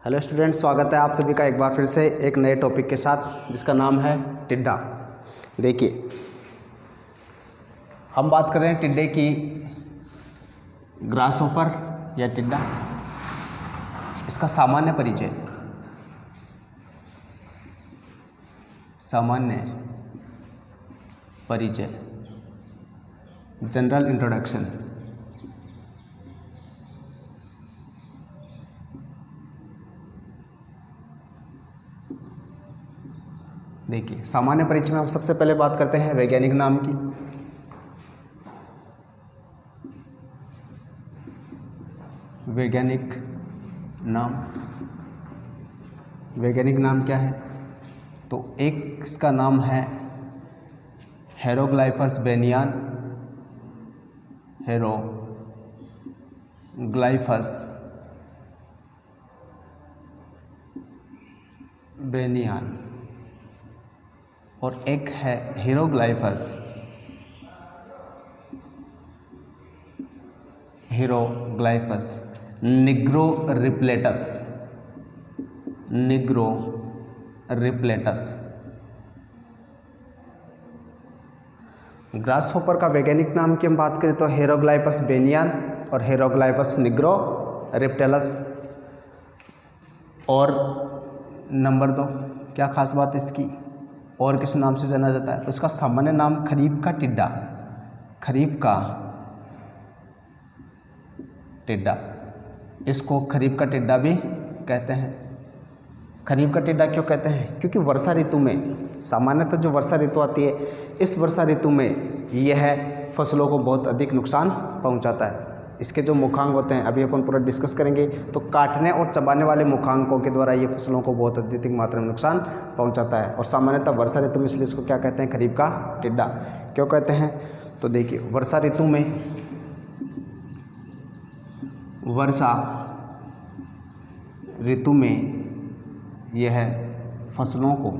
Hello student, स्वागत है आप सभी का एक बार फिर से एक नए टॉपिक के साथ जिसका नाम है टिड्डा। देखिए, हम बात कर रहे हैं टिड्डे की, ग्रासहोपर या टिड्डा। इसका सामान्य परिचय, जनरल इंट्रोडक्शन। देखिए, सामान्य परिचय में हम सबसे पहले बात करते हैं वैज्ञानिक नाम की। वैज्ञानिक नाम क्या है? तो एक इसका नाम है हेरोग्लाइफस बेनियान। और एक है हीरोग्लाइफस निग्रोरिप्लेटस। ग्रासहोपर का वैज्ञानिक नाम की हम बात करें तो हेरोग्लाइफस बेनियान और हेरोग्लाइफस निग्रोरिप्टेलस। और नंबर 2, क्या खास बात इसकी और किस नाम से जाना जाता है? तो इसका सामान्य नाम खरीफ का टिड्डा, इसको खरीफ का टिड्डा भी कहते हैं। खरीफ का टिड्डा क्यों कहते हैं? क्योंकि वर्षा ऋतु में, सामान्यतः जो वर्षा ऋतु आती है, इस वर्षा ऋतु में यह फसलों को बहुत अधिक नुकसान पहुंचाता है। इसके जो मुखांग होते हैं, अभी अपन पूरा डिस्कस करेंगे, तो काटने और चबाने वाले मुखांगों के द्वारा ये फसलों को बहुत अधिक मात्रा में नुकसान पहुंचाता है। और सामान्यतः वर्षा ऋतु में, इसलिए इसको क्या कहते हैं? खरीफ का टिड्डा। क्यों कहते हैं? तो देखिए, वर्षा ऋतु में यह फसलों को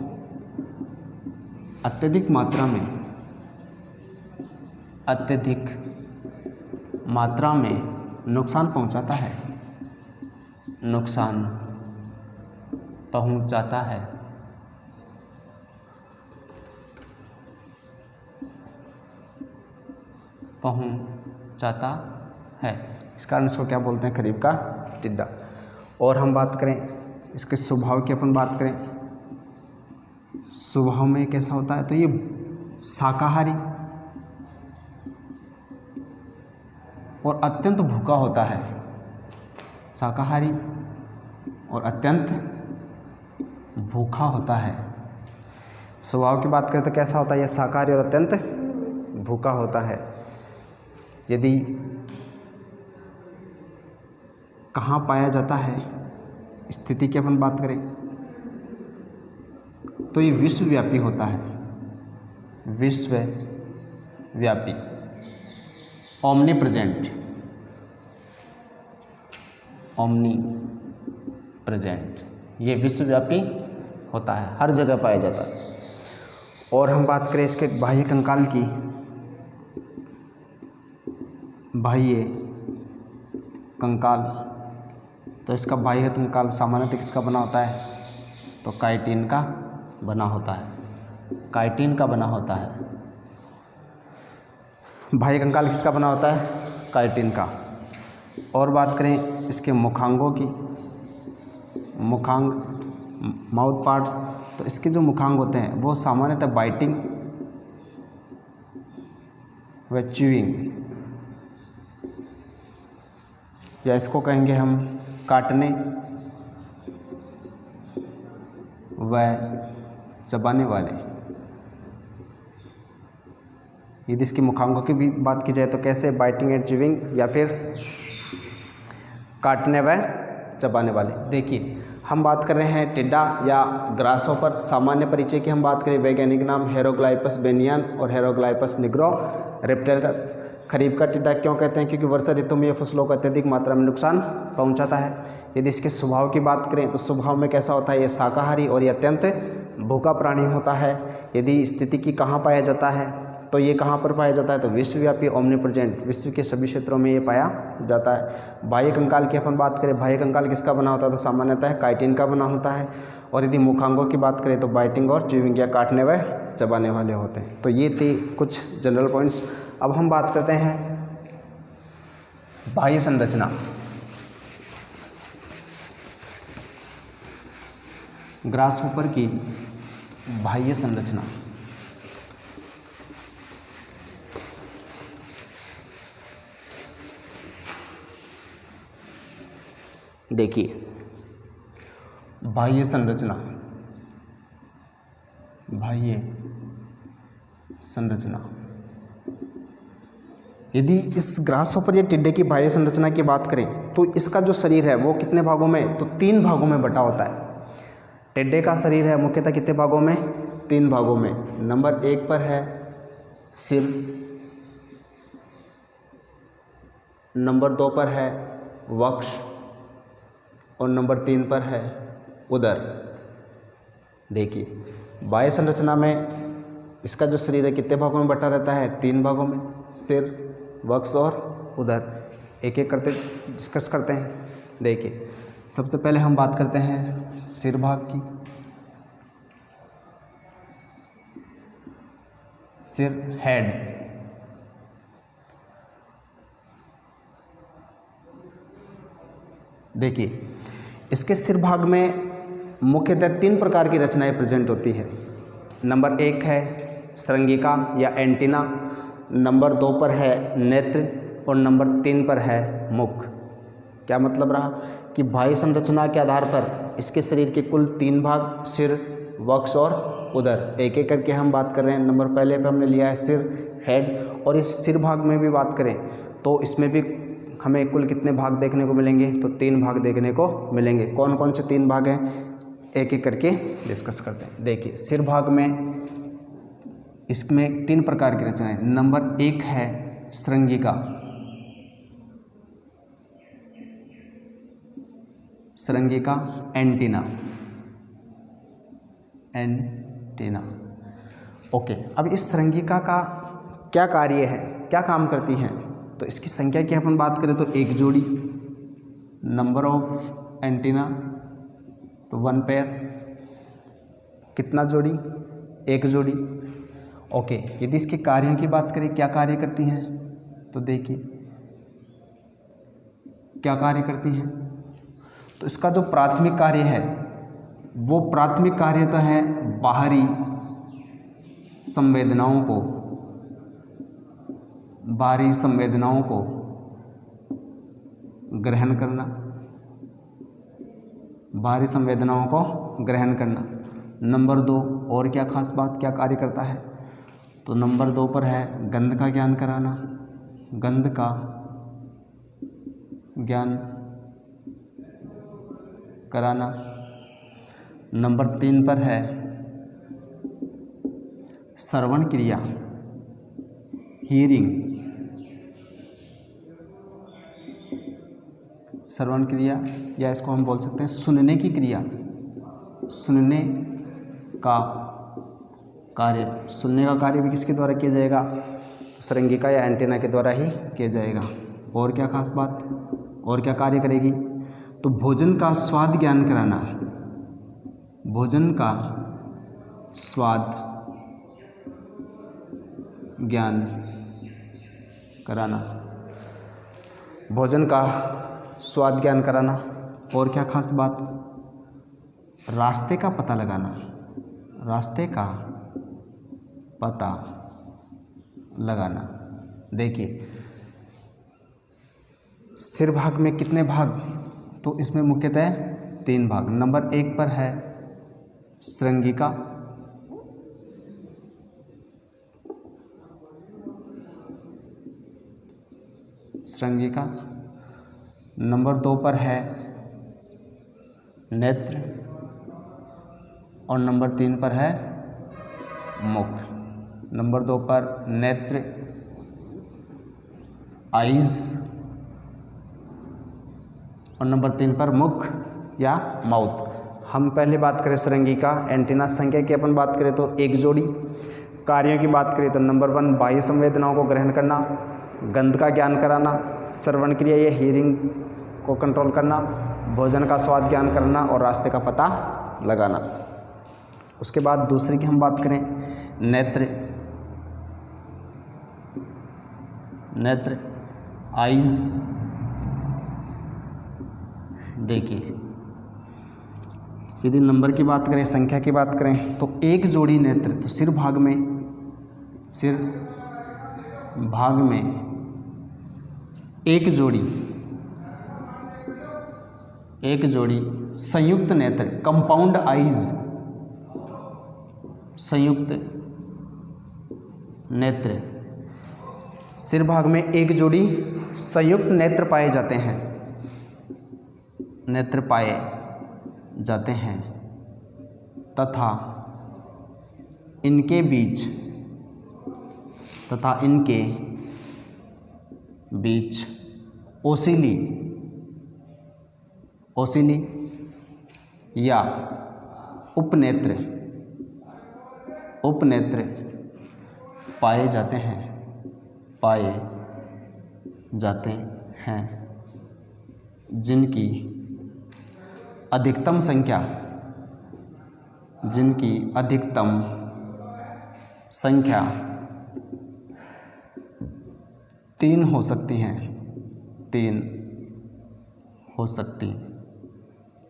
अत्यधिक मात्रा में नुकसान पहुंचाता है। इस कारण इसको क्या बोलते हैं? खरीफ का टिड्डा। और हम बात करें इसके स्वभाव की, अपन बात करें स्वभाव में कैसा होता है, तो ये शाकाहारी और अत्यंत भूखा होता है। शाकाहारी और अत्यंत भूखा होता है। स्वभाव की बात करें तो कैसा होता है? यह शाकाहारी और अत्यंत भूखा होता है। यदि कहाँ पाया जाता है, स्थिति की अपन बात करें तो ये विश्वव्यापी होता है। विश्वव्यापी, ओमनी प्रेजेंट, ये विश्वव्यापी होता है, हर जगह पाया जाता है। और हम बात करें इसके बाह्य कंकाल की, बाह्य कंकाल, तो इसका बाह्य कंकाल सामान्यतः किसका बना होता है? तो काइटिन का बना होता है। बाह्य कंकाल किसका बना होता है? काइटिन का। और बात करें इसके मुखांगों की, माउथ पार्ट्स, तो इसके जो मुखांग होते हैं वो सामान्यतः बाइटिंग व च्यूइंग, या इसको कहेंगे हम काटने व चबाने वाले। यदि इसकी मुखांगों की भी बात की जाए तो कैसे? बाइटिंग एंड च्यूइंग, या फिर काटने व चबाने वाले। देखिए, हम बात कर रहे हैं टिड्डा या ग्रासहोपर। सामान्य परिचय की हम बात करें, वैज्ञानिक नाम हेरोग्लाइफस बेनियान और हेरोग्लाइफस निग्रोरिप्टेलस। खरीफ का टिड्डा क्यों कहते हैं? क्योंकि वर्षा ऋतु में यह फसलों को अत्यधिक मात्रा में नुकसान पहुंचाता है। यदि इसके स्वभाव की बात करें तो स्वभाव में कैसा होता है? यह शाकाहारी और यह अत्यंत भूखा प्राणी होता है। यदि स्थिति की कहाँ पाया जाता है? तो ये कहाँ पर पाया जाता है? तो विश्वव्यापी ओमनीप्रेजेंट, विश्व के सभी क्षेत्रों में ये पाया जाता है। बाह्य कंकाल की अपन बात करें, बाह्य कंकाल किसका बना होता है? तो सामान्यतः काइटिन का बना होता है। और यदि मुखांगों की बात करें तो बाइटिंग और च्यूइंग या काटने व चबाने वाले होते हैं। तो ये थे कुछ जनरल पॉइंट्स। अब हम बात करते हैं बाह्य संरचना। ग्रासहोपर की बाह्य संरचना। देखिए, बाह्य संरचना, बाह्य संरचना, यदि इस ग्रासहोपर या टिड्डे की बाह्य संरचना की बात करें तो इसका जो शरीर है वो कितने भागों में? तो 3 भागों में बटा होता है। टिड्डे का शरीर है मुख्यतः कितने भागों में? 3 भागों में। नंबर 1 पर है सिर, नंबर 2 पर है वक्ष और नंबर 3 पर है उदर। देखिए, बाह्य संरचना में इसका जो शरीर है कितने भागों में बटा रहता है? 3 भागों में, सिर, वक्ष और उदर। एक एक करते डिस्कस करते हैं। देखिए, सबसे पहले हम बात करते हैं सिर भाग की। सिर, हेड। देखिए, इसके सिर भाग में मुख्यतः 3 प्रकार की रचनाएं प्रेजेंट होती है। नंबर 1 है श्रृंगिका या एंटीना, नंबर 2 पर है नेत्र और नंबर 3 पर है मुख। क्या मतलब रहा कि बाह्य संरचना के आधार पर इसके शरीर के कुल 3 भाग, सिर, वक्ष और उदर। एक एक करके हम बात कर रहे हैं। नंबर पहले पे हमने लिया है सिर, हेड। और इस सिर भाग में भी बात करें तो इसमें भी हमें कुल कितने भाग देखने को मिलेंगे? तो 3 भाग देखने को मिलेंगे। कौन कौन से 3 भाग हैं? एक एक करके डिस्कस करते हैं। देखिए, सिर भाग में इसमें 3 प्रकार की रचनाएं। नंबर 1 है श्रृंगिका। श्रृंगिका, एंटीना, एंटीना। ओके, अब इस श्रृंगिका का क्या कार्य है, क्या काम करती हैं? तो इसकी संख्या की अपन बात करें तो 1 जोड़ी। नंबर ऑफ एंटीना तो 1 पेयर। कितना जोड़ी? 1 जोड़ी। ओके, यदि इसके कार्यों की बात करें, क्या कार्य करती हैं? तो देखिए, क्या कार्य करती हैं? तो इसका जो प्राथमिक कार्य है वो प्राथमिक कार्य तो है बाहरी संवेदनाओं को, बाहरी संवेदनाओं को ग्रहण करना, बाहरी संवेदनाओं को ग्रहण करना। नंबर 2 और क्या खास बात, क्या कार्य करता है? तो नंबर 2 पर है गंध का ज्ञान कराना, गंध का ज्ञान कराना। नंबर 3 पर है श्रवण क्रिया, हीयरिंग, श्रवण क्रिया या इसको हम बोल सकते हैं सुनने की क्रिया, सुनने का कार्य। सुनने का कार्य भी किसके द्वारा किया जाएगा? श्रृंगिका या एंटीना के द्वारा ही किया जाएगा। और क्या खास बात, और क्या कार्य करेगी? तो भोजन का स्वाद ज्ञान कराना, भोजन का स्वाद ज्ञान कराना, भोजन का स्वाद ज्ञान कराना। और क्या खास बात? रास्ते का पता लगाना, रास्ते का पता लगाना। देखिए, सिर भाग में कितने भाग? तो इसमें मुख्यतः 3 भाग। नंबर 1 पर है श्रृंगिका, श्रृंगिका। नंबर 2 पर है नेत्र और नंबर 3 पर है मुख। नंबर 2 पर नेत्र, आइज, और नंबर 3 पर मुख या माउथ। हम पहले बात करें श्रृंगिका एंटीना संख्या की अपन बात करें तो 1 जोड़ी। कार्यों की बात करें तो नंबर 1 बाह्य संवेदनाओं को ग्रहण करना, गंध का ज्ञान कराना, श्रवण क्रिया या हियरिंग को कंट्रोल करना, भोजन का स्वाद ज्ञान करना और रास्ते का पता लगाना। उसके बाद दूसरे की हम बात करें नेत्र, नेत्र आइज। देखिए यदि नंबर की बात करें, संख्या की बात करें तो एक जोड़ी नेत्र, तो सिर भाग में एक जोड़ी संयुक्त नेत्र, कंपाउंड आइज, संयुक्त नेत्र, सिर भाग में एक जोड़ी संयुक्त नेत्र पाए जाते हैं, तथा इनके बीच ओसिली या उपनेत्र पाए जाते हैं, जिनकी अधिकतम संख्या 3 हो सकती हैं, 3 हो सकती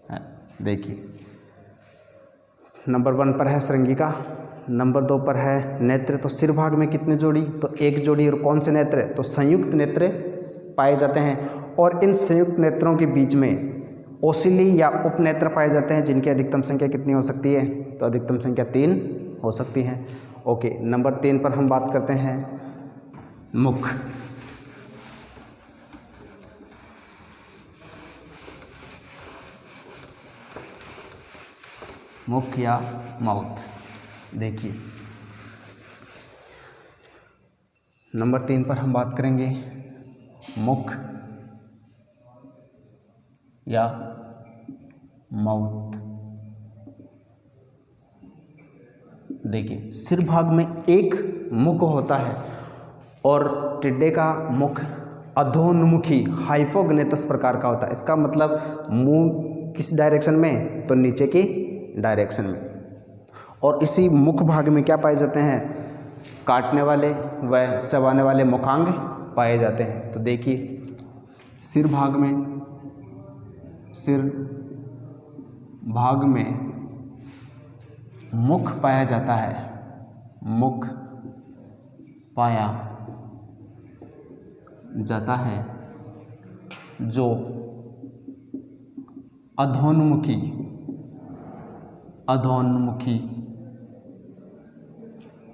है। देखिए नंबर 1 पर है श्रृंगिका, नंबर 2 पर है नेत्र। तो सिर भाग में कितने जोड़ी, तो एक जोड़ी। और कौन से नेत्र, तो संयुक्त नेत्र पाए जाते हैं, और इन संयुक्त नेत्रों के बीच में ओसिली या उपनेत्र पाए जाते हैं, जिनकी अधिकतम संख्या कितनी हो सकती है, तो अधिकतम संख्या 3 हो सकती है। ओके, नंबर 3 पर हम बात करते हैं मुख। मुख या माउथ। देखिए नंबर 3 पर हम बात करेंगे मुख या माउथ। देखिए सिर भाग में एक मुख होता है और टिड्डे का मुख अधोन्मुखी हाइपोगनेतस प्रकार का होता है। इसका मतलब मुंह किस डायरेक्शन में, तो नीचे की डायरेक्शन में। और इसी मुख भाग में क्या पाए जाते हैं, काटने वाले व चबाने वाले मुखांग पाए जाते हैं। तो देखिए सिर भाग में मुख पाया जाता है, मुख पाया जाता है जो अधोन्मुखी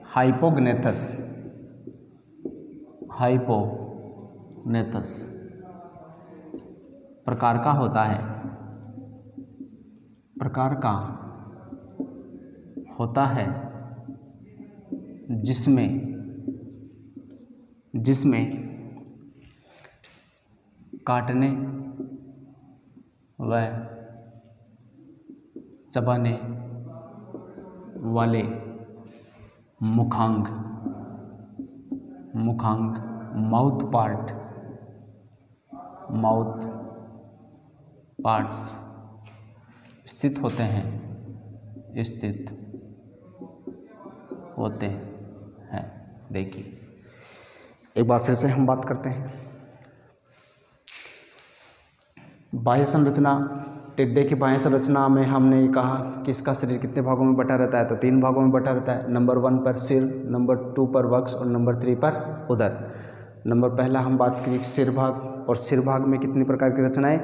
हाइपोगनेतस प्रकार का होता है, जिसमें काटने व चबाने वाले मुखांग माउथ पार्ट्स स्थित होते हैं। देखिए एक बार फिर से हम बात करते हैं बाह्य संरचना। टिड्डे की बाह्य संरचना में हमने कहा कि इसका शरीर कितने भागों में बटा रहता है, तो 3 भागों में बटा रहता है। नंबर 1 पर सिर, नंबर 2 पर वक्ष और नंबर 3 पर उदर। नंबर पहला हम बात करें सिर भाग, और सिर भाग में कितनी प्रकार की रचनाएं,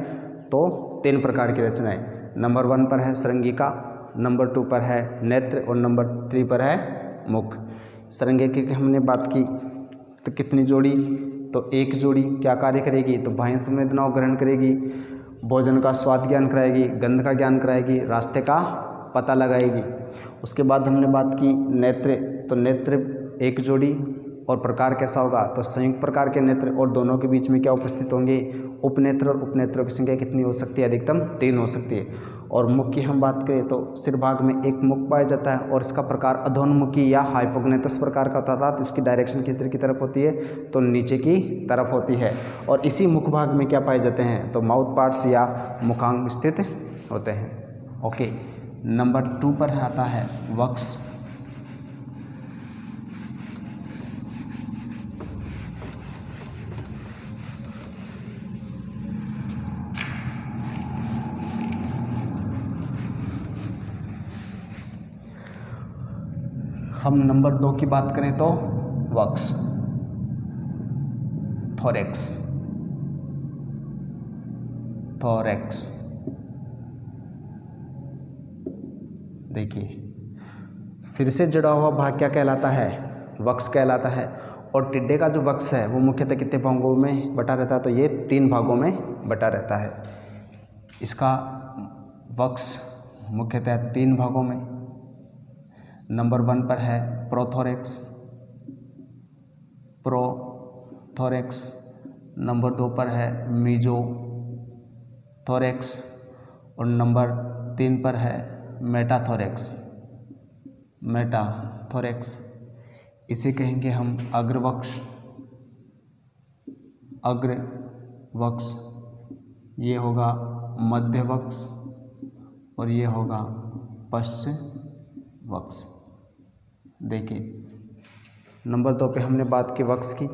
तो 3 प्रकार की रचनाएं। नंबर 1 पर है श्रृंगिका, नंबर 2 पर है नेत्र और नंबर 3 पर है मुख। श्रृंगिका की हमने बात की तो कितनी जोड़ी, तो एक जोड़ी क्या कार्य करेगी, तो बाह्य संवेदनाओं ग्रहण करेगी, भोजन का स्वाद ज्ञान कराएगी, गंध का ज्ञान कराएगी, रास्ते का पता लगाएगी। उसके बाद हमने बात की नेत्र, तो नेत्र एक जोड़ी और प्रकार कैसा होगा, तो संयुक्त प्रकार के नेत्र, और दोनों के बीच में क्या उपस्थित होंगे, उपनेत्र, और उपनेत्रों की संख्या कितनी हो सकती है, अधिकतम 3 हो सकती है। और मुख की हम बात करें तो सिर भाग में एक मुख पाया जाता है और इसका प्रकार अधोन्मुखी या हाइपोग्नेथस प्रकार का होता है, अर्थात इसकी डायरेक्शन किस तरह की तरफ होती है तो नीचे की तरफ होती है। और इसी मुख भाग में क्या पाए जाते हैं तो माउथ पार्ट्स या मुखांग स्थित होते हैं। ओके, नंबर 2 पर आता है वक्स। हम नंबर 2 की बात करें तो वक्स, थोरेक्स, थोरेक्स। देखिए, सिर से जुड़ा हुआ भाग क्या कहलाता है वक्स कहलाता है। और टिड्डे का जो वक्स है वो मुख्यतः कितने भागों में बटा रहता है तो ये 3 भागों में बटा रहता है। इसका वक्स मुख्यतः 3 भागों में। नंबर 1 पर है प्रोथोरेक्स, प्रोथोरेक्स। नंबर 2 पर है मीजोथोरेक्स और नंबर 3 पर है मेटाथोरेक्स, मेटाथोरेक्स। इसे कहेंगे हम अग्रवक्ष, अग्रवक्ष। ये होगा मध्यवक्ष और ये होगा पश्चवक्ष। देखिए, नंबर 2 पे हमने बात की वक्स की।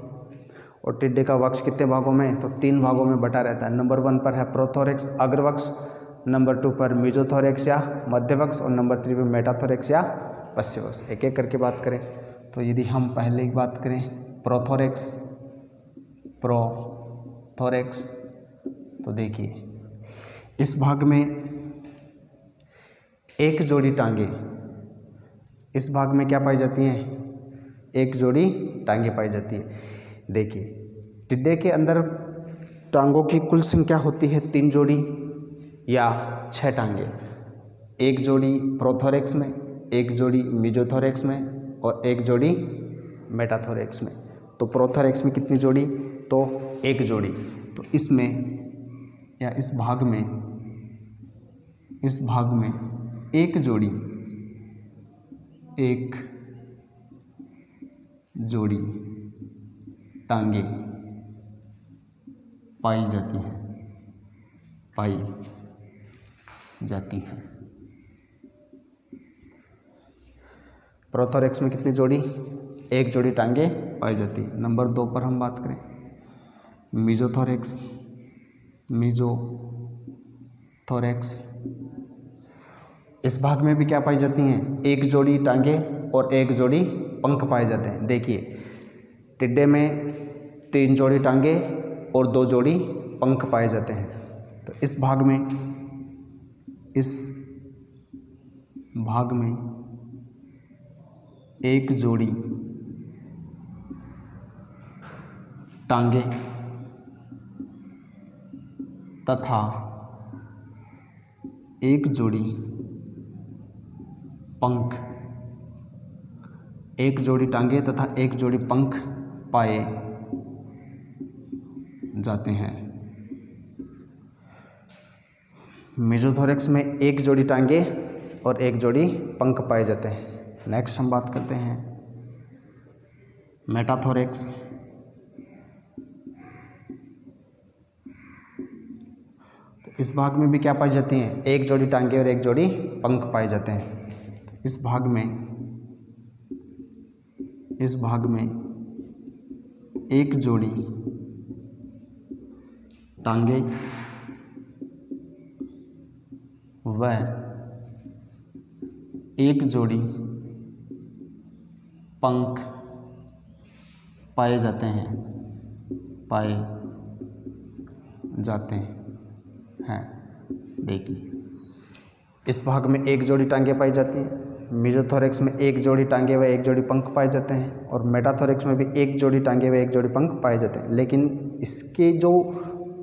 और टिड्डे का वक्स कितने भागों में तो 3 भागों में बटा रहता है। नंबर 1 पर है प्रोथोरेक्स अग्रवक्ष, नंबर 2 पर मीजोथोरेक्स या मध्यवक्ष और नंबर 3 पर मेटाथोरेक्स या पश्चवक्ष। एक एक करके बात करें तो यदि हम पहले की बात करें प्रोथोरेक्स, प्रोथोरेक्स, तो देखिए इस भाग में एक जोड़ी टांगे, इस भाग में क्या पाई जाती हैं एक जोड़ी टांगे पाई जाती है। देखिए, टिड्डे के अंदर टांगों की कुल संख्या होती है 3 जोड़ी या 6 टांगे। एक जोड़ी प्रोथोरेक्स में, एक जोड़ी मीजोथोरेक्स में और एक जोड़ी मेटाथोरेक्स में। तो प्रोथोरेक्स में कितनी जोड़ी तो 1 जोड़ी। तो इसमें या इस भाग में एक जोड़ी, एक जोड़ी टांगे पाई जाती हैं। प्रोथोरेक्स में कितनी जोड़ी 1 जोड़ी टांगे पाई जाती है। नंबर 2 पर हम बात करें मीजोथोरेक्स, मीजोथोरेक्स। इस भाग में भी क्या पाई जाती हैं 1 जोड़ी टांगे और 1 जोड़ी पंख पाए जाते हैं। देखिए, टिड्डे में 3 जोड़ी टांगे और 2 जोड़ी पंख पाए जाते हैं। तो इस भाग में एक जोड़ी टांगे तथा एक जोड़ी पंख, एक जोड़ी टांगे तथा एक जोड़ी पंख पाए जाते हैं। मीजोथोरेक्स में 1 जोड़ी टांगे और 1 जोड़ी पंख पाए जाते हैं। नेक्स्ट हम बात करते हैं मेटाथोरेक्स। तो इस भाग में भी क्या पाई जाती हैं 1 जोड़ी टांगे और 1 जोड़ी पंख पाए जाते हैं। इस भाग में एक जोड़ी टांगे व एक जोड़ी पंख पाए जाते हैं। देखिए, इस भाग में 1 जोड़ी टांगे पाई जाती है। मीजोथोरेक्स में 1 जोड़ी टांगे व 1 जोड़ी पंख पाए जाते हैं और मेटाथोरेक्स में भी 1 जोड़ी टांगे व 1 जोड़ी पंख पाए जाते हैं। लेकिन इसके जो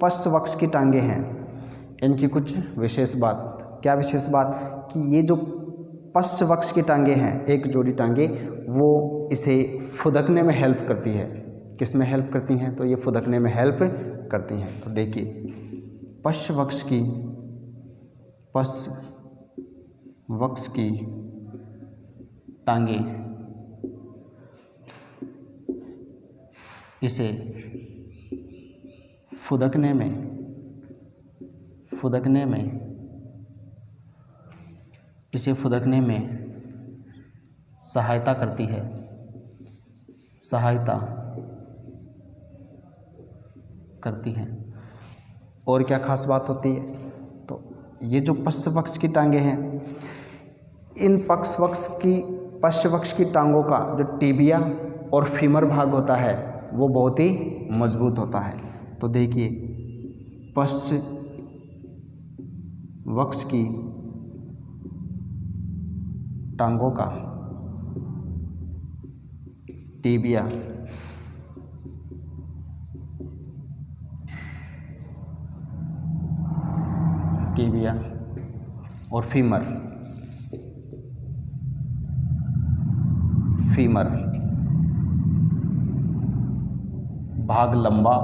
पश्चवक्ष की टांगे हैं इनकी कुछ विशेष बात, क्या विशेष बात कि ये जो पश्चवक्ष की टांगे हैं 1 जोड़ी टांगे वो इसे फुदकने में हेल्प करती है। किस में हेल्प करती हैं तो ये फुदकने में हेल्प करती हैं। तो देखिए, पश्चवक्ष पश्च वक्ष की टांगे इसे फुदकने में सहायता करती है, और क्या खास बात होती है? तो ये जो पश्च वक्ष की टांगे हैं, इन पश्च वक्ष की टांगों का जो टिबिया और फीमर भाग होता है वो बहुत ही मजबूत होता है। तो देखिए, पश्च वक्ष की टांगों का टिबिया और फीमर भाग लंबा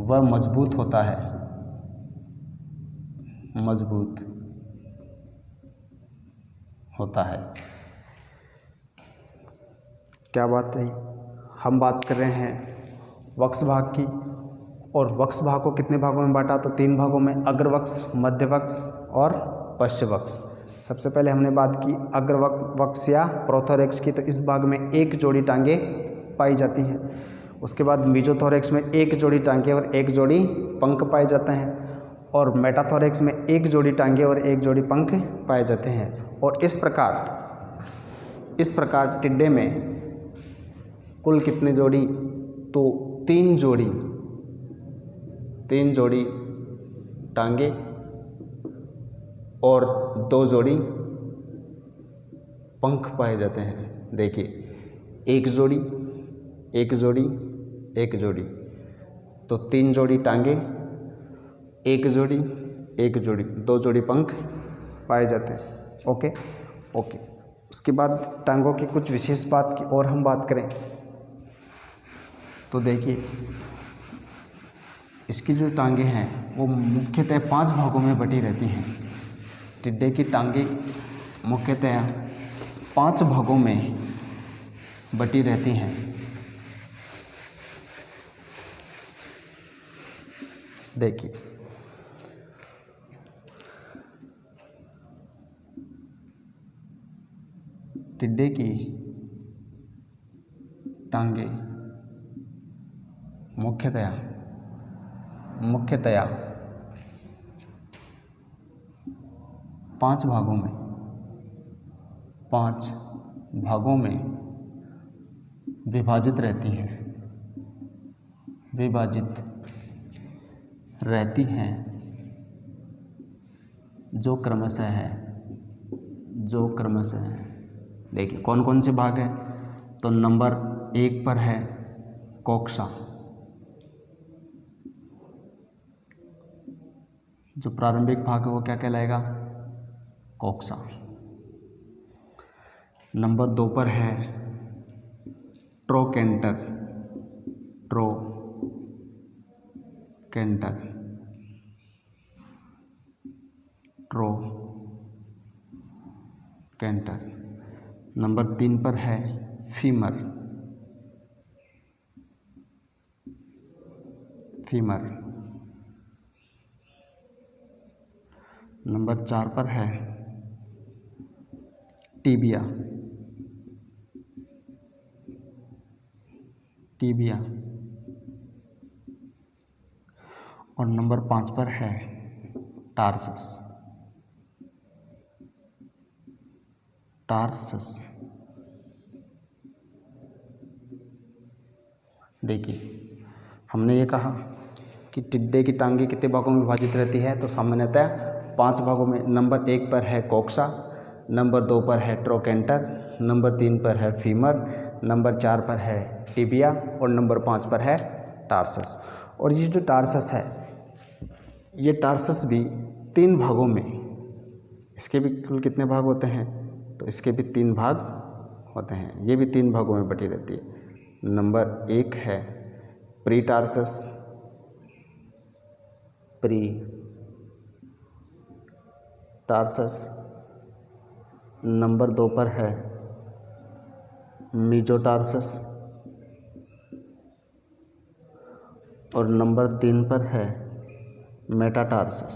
व मजबूत होता है, क्या बात है? हम बात कर रहे हैं वक्ष भाग की, और वक्ष भाग को कितने भागों में बांटा? तो 3 भागों में, अग्रवक्ष, मध्यवक्ष और पश्चवक्ष। सबसे पहले हमने बात की अग्रवक्ष या प्रोथोरेक्स की, तो इस भाग में 1 जोड़ी टांगे पाई जाती हैं। उसके बाद मीजोथोरेक्स में 1 जोड़ी टांगे और 1 जोड़ी पंख पाए जाते हैं, और मेटाथोरेक्स में 1 जोड़ी टांगे और 1 जोड़ी पंख पाए जाते हैं। और इस प्रकार टिड्डे में कुल कितने जोड़ी? तो 3 जोड़ी टांगे और 2 जोड़ी पंख पाए जाते हैं। देखिए, 1 जोड़ी, 1 जोड़ी, 1 जोड़ी, तो 3 जोड़ी टांगे, 1 जोड़ी, 1 जोड़ी, 2 जोड़ी पंख पाए जाते हैं। ओके। उसके बाद टांगों की कुछ विशेष बात की और हम बात करें तो देखिए, इसकी जो टांगे हैं वो मुख्यतः 5 भागों में बटी रहती हैं। टिड्डे की टांगे मुख्यतः 5 भागों में बटी रहती हैं। देखिए, टिड्डे की टांगे मुख्यतया 5 भागों में विभाजित रहती हैं, जो क्रमशः है। देखिए, कौन कौन से भाग हैं? तो नंबर 1 पर है कोक्सा, जो प्रारंभिक भाग है वो क्या कहलाएगा? कोक्सा। नंबर 2 पर है ट्रोकेंटर, नंबर 3 पर है फीमर, नंबर 4 पर है टिबिया, और नंबर 5 पर है टार्सस। देखिए, हमने ये कहा कि टिड्डे की टांगे कितने भागों में विभाजित रहती है? तो सामान्यतः 5 भागों में। नंबर 1 पर है कोक्सा, नंबर 2 पर है ट्रोकेंटर, नंबर 3 पर है फीमर, नंबर 4 पर है टिबिया और नंबर 5 पर है टार्सस। और ये जो टार्सस है, ये टार्सस भी 3 भागों में, इसके भी कुल कितने भाग होते हैं? तो इसके भी 3 भाग होते हैं। ये भी 3 भागों में बटी रहती है। नंबर 1 है प्री टार्सस, टार्सस, नंबर 2 पर है मीजोटार्सस और नंबर 3 पर है मेटाटार्सस।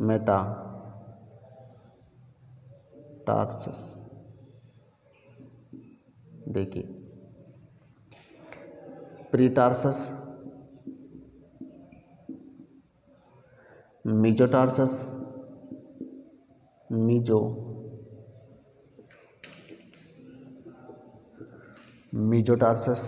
मेटाटार्सस देखिए, प्रीटार्सस, मीजोटार्सस, मीजोटार्सस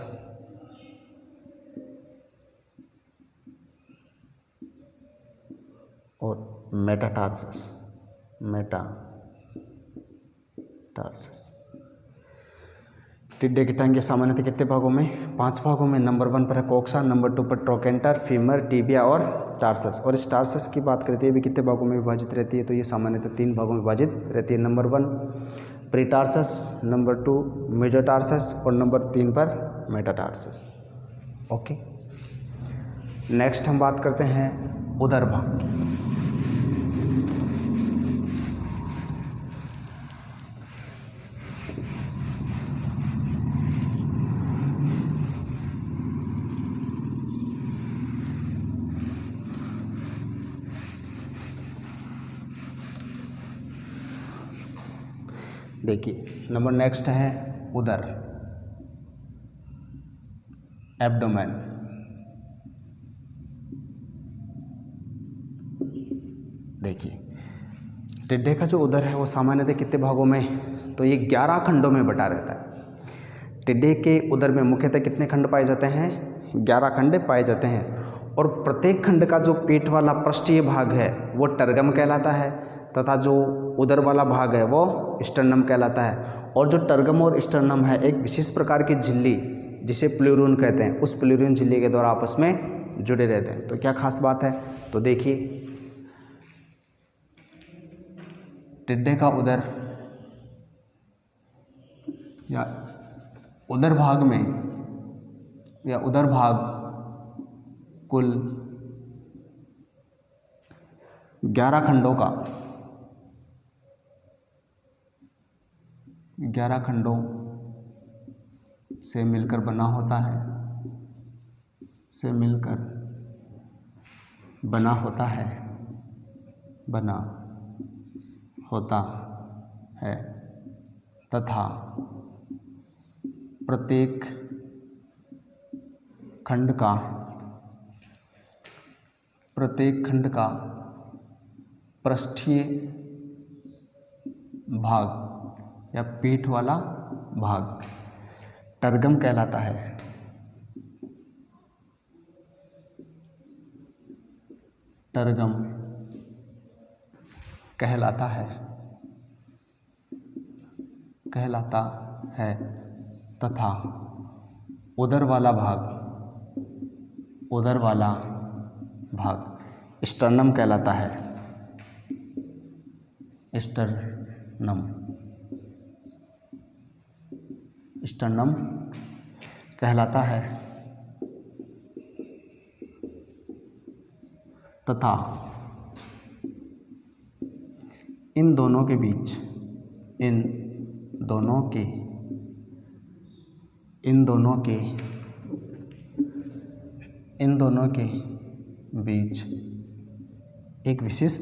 और मेटाटार्सस। टिड्डे की टांग सामान्यतः कितने भागों में? 5 भागों में। नंबर 1 पर है कोक्सा, नंबर 2 पर ट्रोकेंटर, फीमर, टिबिया और टार्सस। और इस टार्सस की बात करते हैं भी कितने भागों में विभाजित रहती है, तो ये सामान्यतः 3 भागों में विभाजित रहती है। नंबर 1 प्रीटार्सस, नंबर 2 मेजोटार्सस और नंबर 3 पर मेटाटार्सस। ओके, नेक्स्ट हम बात करते हैं उदर भाग की। देखिए, नंबर नेक्स्ट है उदर, एब्डोमेन। देखिए, टिड्डे का जो उदर है वो सामान्यतः कितने भागों में? तो ये 11 खंडों में बटा रहता है। टिड्डे के उदर में मुख्यतः कितने खंड पाए जाते हैं? 11 खंड पाए जाते हैं। और प्रत्येक खंड का जो पेट वाला पृष्ठीय भाग है वो टर्गम कहलाता है, तथा जो उदर वाला भाग है वो स्टर्नम कहलाता है। और जो टर्गम और स्टर्नम है एक विशेष प्रकार की झिल्ली जिसे प्लूरून कहते हैं, उस प्लूरून झिल्ली के द्वारा आपस में जुड़े रहते हैं। तो क्या खास बात है? तो देखिए, टिड्डे का उदर या उदर भाग में या उदर भाग कुल 11 खंडों से मिलकर बना होता है, बना होता है तथा प्रत्येक खंड का पृष्ठीय भाग या पेट वाला भाग टर्गम कहलाता है। टर्गम कहलाता है तथा उदर वाला भाग स्टर्नम कहलाता है। स्टर्नम कहलाता है तथा इन दोनों के बीच एक विशेष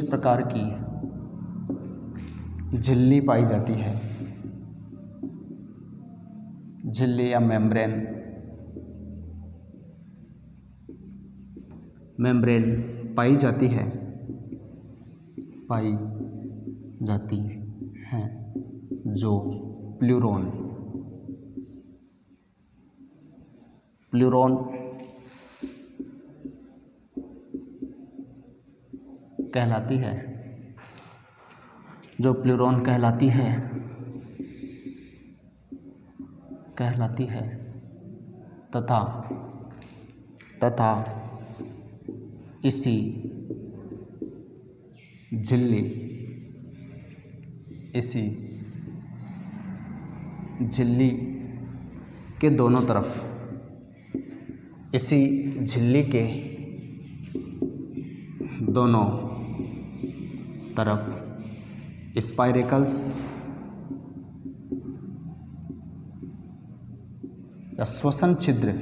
प्रकार की झिल्ली पाई जाती है। झिल्ली या मेम्ब्रेन पाई जाती है जो प्लूरोन कहलाती है तथा इसी झिल्ली के दोनों तरफ, इसी झिल्ली के दोनों तरफ स्पाइरेकल्स या श्वसन छिद्र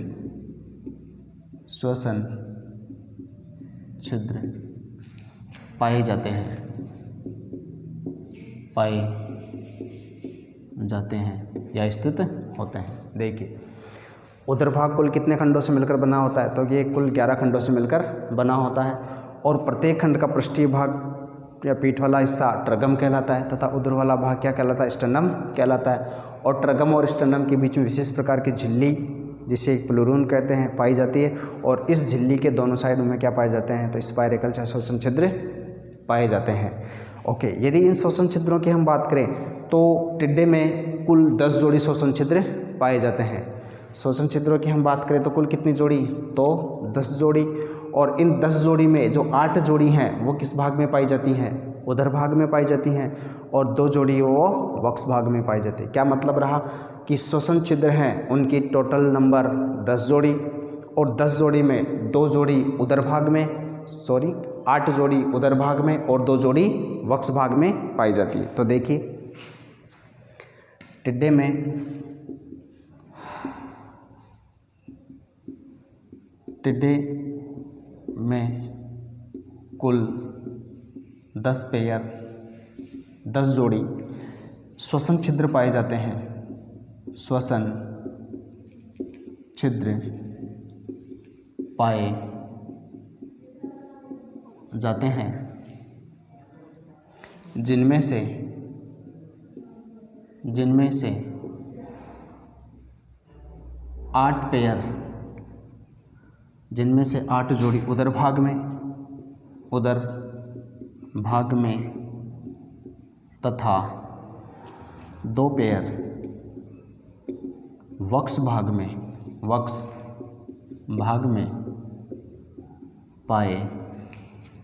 पाए जाते हैं या स्थित होते हैं। देखिए, उदरभाग कुल कितने खंडों से मिलकर बना होता है? तो ये कुल 11 खंडों से मिलकर बना होता है और प्रत्येक खंड का पृष्ठीय भाग या पीठ वाला हिस्सा ट्रगम कहलाता है तथा उदर वाला भाग क्या कहलाता है? स्टर्नम कहलाता है। और ट्रगम और स्टर्नम के बीच में विशेष प्रकार की झिल्ली, जिसे एक प्लूरून कहते हैं, पाई जाती है और इस झिल्ली के दोनों साइड में क्या पाए जाते हैं? तो स्पाइरेकल्स या श्वसन छिद्र पाए जाते हैं। ओके, यदि इन श्वसन छिद्रों की हम बात करें तो टिड्डे में कुल 10 जोड़ी श्वसन छिद्र पाए जाते हैं। श्वसन छिद्रों की हम बात करें तो कुल कितनी जोड़ी? तो 10 जोड़ी। और इन 10 जोड़ी में जो 8 जोड़ी हैं वो किस भाग में पाई जाती हैं? उदर भाग में पाई जाती हैं और 2 जोड़ी वो वक्ष भाग में पाई जाती है। क्या मतलब रहा कि श्वसन छिद्र हैं उनकी टोटल नंबर 10 जोड़ी और 10 जोड़ी में 2 जोड़ी उदर भाग में, 8 जोड़ी उदर भाग में और 2 जोड़ी वक्ष भाग में पाई जाती है। तो देखिए, टिड्डे में कुल 10 पेयर 10 जोड़ी श्वसन छिद्र पाए जाते हैं। श्वसन छिद्र पाए जाते हैं जिनमें से 8 पेयर, जिनमें से 8 जोड़ी उदर भाग में तथा 2 पेयर वक्ष भाग में पाए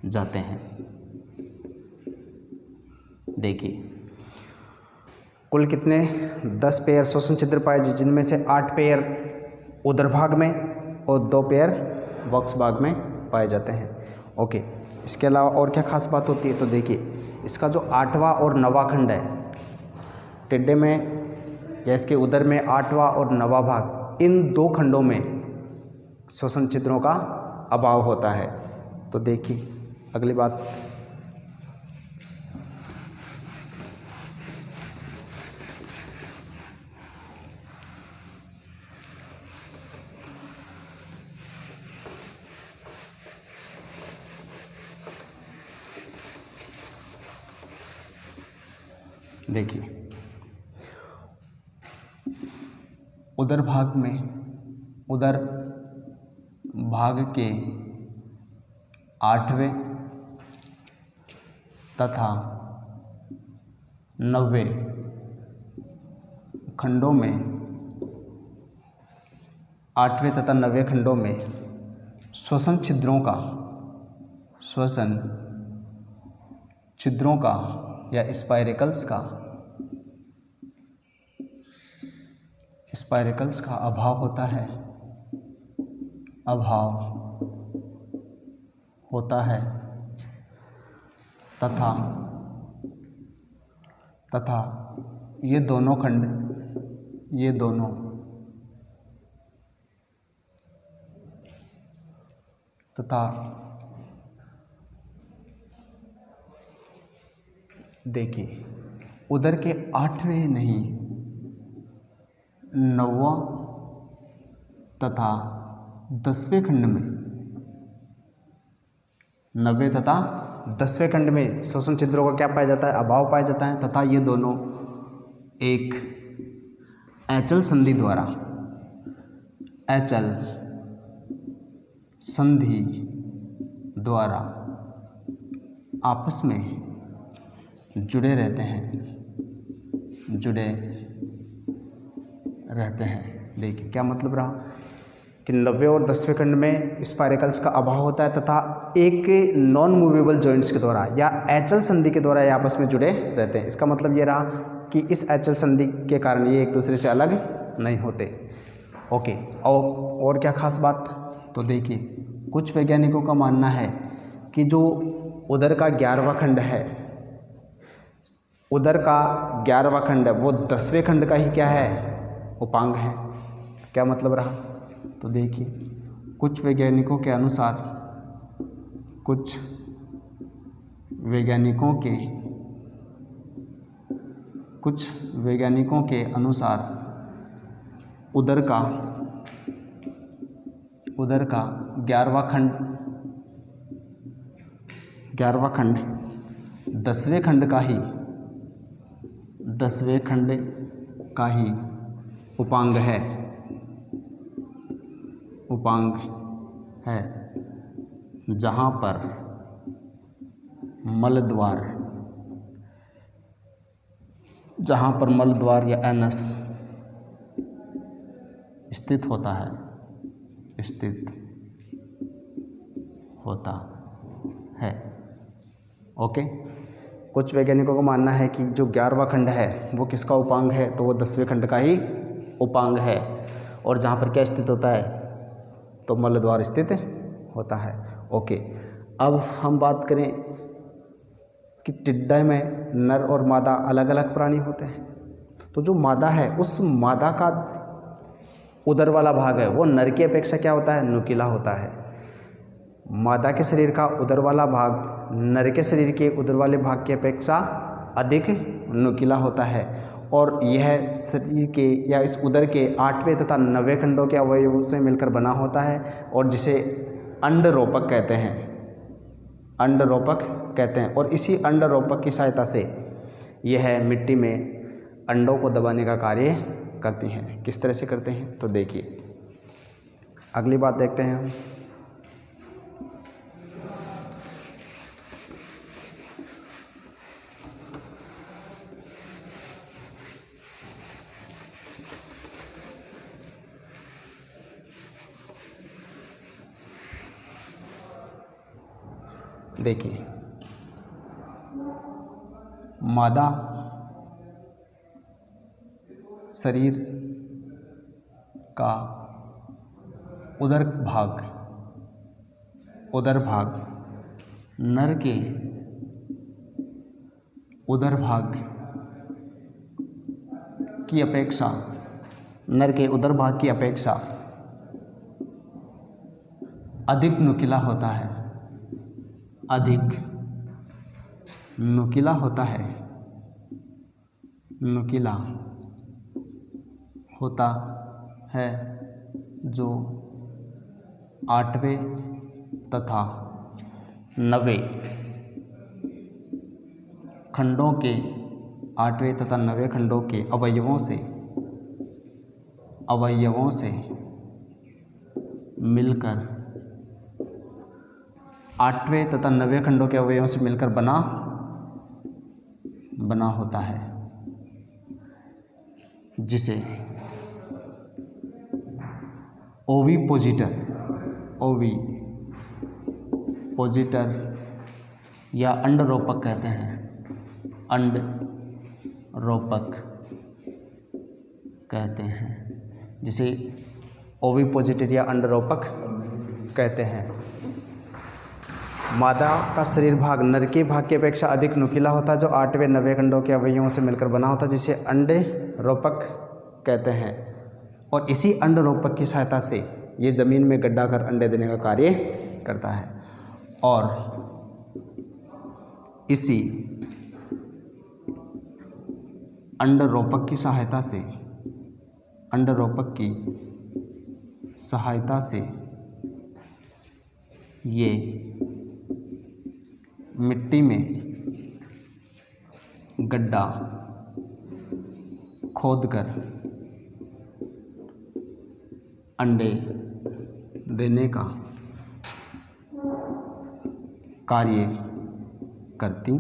जाते हैं। देखिए, कुल कितने 10 पेयर श्वसन छिद्र पाए, जिनमें से 8 पेयर उदर भाग में और 2 पेयर वक्ष भाग में पाए जाते हैं। ओके, इसके अलावा और क्या खास बात होती है? तो देखिए, इसका जो 8वां और 9वां खंड है टिड्डे में या इसके उदर में 8वां और 9वां भाग, इन 2 खंडों में श्वसन छिद्रों का अभाव होता है। तो देखिए अगली बात, देखिए उदर भाग के 8वें तथा 9वें खंडों में 8वें तथा 9वें खंडों में श्वसन छिद्रों का या स्पाइरेकल्स का अभाव होता है तथा ये दोनों खंड तथा देखिए उदर के 8वें नहीं 9वां तथा 10वें खंड में 9वें तथा 10वें खंड में श्वसन छिद्रों का क्या पाया जाता है? अभाव पाया जाता है तथा ये दोनों एक एचल संधि द्वारा आपस में जुड़े रहते हैं। देखिए क्या मतलब रहा कि 9वें और 10वें खंड में स्पाइरेकल्स का अभाव होता है तथा एक नॉन मूवेबल जॉइंट्स के द्वारा या एचल संधि के द्वारा ये आपस में जुड़े रहते हैं। इसका मतलब ये रहा कि इस एचल संधि के कारण ये एक दूसरे से अलग नहीं होते। ओके, और क्या खास बात, तो देखिए कुछ वैज्ञानिकों का मानना है कि जो उदर का 11वां खंड है, उदर का 11वां खंड है, वो 10वें खंड का ही क्या है, उपांग है। क्या मतलब रहा, तो देखिए कुछ वैज्ञानिकों के अनुसार, कुछ वैज्ञानिकों के अनुसार उदर का 11वां खंड 10वें खंड का ही उपांग है, जहाँ पर मलद्वार या एनस स्थित होता है। ओके, कुछ वैज्ञानिकों का मानना है कि जो 11वां खंड है वो किसका उपांग है, तो वो 10वें खंड का ही उपांग है, और जहाँ पर क्या स्थित होता है, तो मलद्वार स्थित होता है। ओके, अब हम बात करें कि टिड्डा में नर और मादा अलग अलग प्राणी होते हैं। तो जो मादा है, उस मादा का उदर वाला भाग है वो नर की अपेक्षा क्या होता है, नुकीला होता है। मादा के शरीर का उदर वाला भाग नर के शरीर के उदर वाले भाग की अपेक्षा अधिक नुकीला होता है, और यह शरीर के या इस उदर के 8वें तथा 9वें खंडों के अवयवों से मिलकर बना होता है, और जिसे अंडरोपक कहते हैं। और इसी अंडरोपक की सहायता से यह मिट्टी में अंडों को दबाने का कार्य करती हैं। किस तरह से करते हैं, तो देखिए अगली बात देखते हैं हम। देखिए मादा शरीर का उदर भाग नर के उदर भाग की अपेक्षा अधिक नुकीला होता है, नुकीला होता है, जो 8वें तथा 9वें खंडों के अवयवों से मिलकर 8वें तथा 9वें खंडों के अवयवों से मिलकर बना होता है, जिसे ओविपोजिटर या अंडरोपक कहते हैं। जिसे ओविपोजिटर या अंडरोपक कहते हैं। मादा का शरीर भाग नर के भाग की अपेक्षा अधिक नुकीला होता है, जो 8वें 9वें खंडों के अवयवों से मिलकर बना होता है, जिसे अंडरोपक कहते हैं। और इसी अंडरोपक की सहायता से ये ज़मीन में गड्ढा कर अंडे देने का कार्य करता है, और इसी अंडरोपक की सहायता से ये मिट्टी में गड्ढा खोदकर अंडे देने का कार्य करती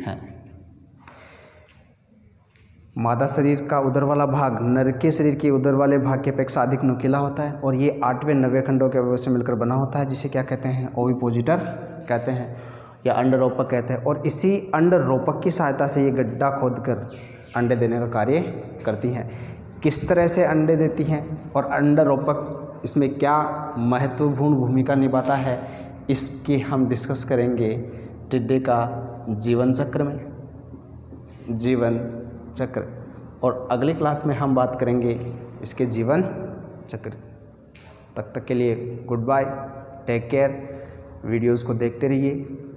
है। मादा शरीर का उदर वाला भाग नर के शरीर के उदर वाले भाग की अपेक्षा अधिक नुकीला होता है, और ये 8वें 9वें खंडों के अवयव से मिलकर बना होता है, जिसे क्या कहते हैं, ओविपोजिटर कहते हैं या अंडरोपक कहते हैं। और इसी अंडरोपक की सहायता से ये गड्ढा खोदकर अंडे देने का कार्य करती हैं। किस तरह से अंडे देती हैं और अंडारोपक इसमें क्या महत्वपूर्ण भूमिका निभाता है, इसकी हम डिस्कस करेंगे टिड्डे का जीवन चक्र में, जीवन चक्र। और अगली क्लास में हम बात करेंगे इसके जीवन चक्र। तब तक के लिए good bye, take care. Videos को देखते रहिए,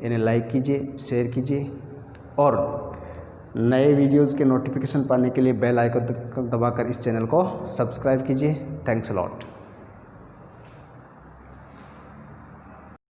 इन्हें लाइक कीजिए, शेयर कीजिए और नए वीडियोज़ के नोटिफिकेशन पाने के लिए बेल आइकन दबाकर इस चैनल को सब्सक्राइब कीजिए। Thanks a lot.